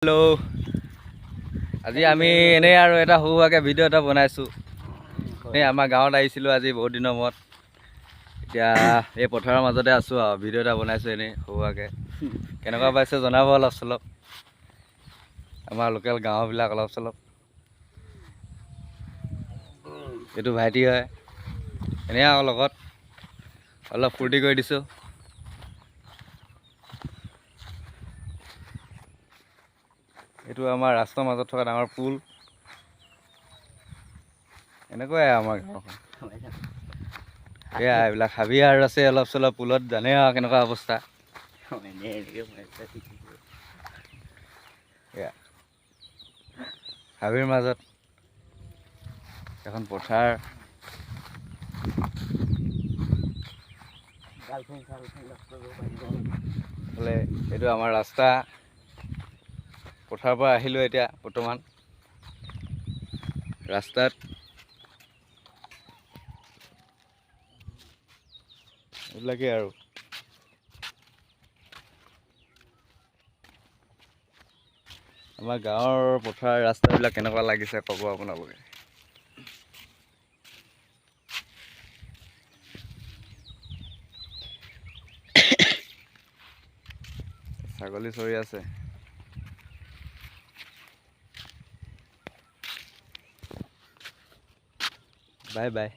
Hello' আজি আমি এনেই আৰু এটা সৰুভাৱে ভিডিঅ' এটা বনাইছোঁ। এই আমাৰ গাঁৱত আহিছিলোঁ আজি বহুত দিনৰ মূৰত। এতিয়া এই পথাৰৰ মাজতে আছোঁ আৰু ভিডিঅ' এটা বনাইছোঁ এনেই সৰুভাৱে। কেনেকুৱা পাইছে জনাব অলপ চলপ, আমাৰ লোকেল গাঁওবিলাক অলপ চলপ। এইটো ভাইটি হয়, এনেই আৰু লগত অলপ ফূৰ্তি কৰি দিছোঁ। এইটো আমাৰ ৰাস্তাৰ মাজত থকা ডাঙৰ পুল। এনেকুৱাই আমাৰ গাঁওখন। এয়া এইবিলাক হাবি আৰু আছে অলপ চলপ পুলত, জানে আৰু কেনেকুৱা অৱস্থা। এয়া হাবিৰ মাজত এখন পথাৰ। এইটো আমাৰ ৰাস্তা। পথাৰৰ পৰা আহিলোঁ এতিয়া বৰ্তমান ৰাস্তাত। এইবিলাকেই আৰু আমাৰ গাঁৱৰ পথাৰ ৰাস্তাবিলাক কেনেকুৱা লাগিছে ক'ব আপোনালোকে। ছাগলী চৰি আছে। Bye bye.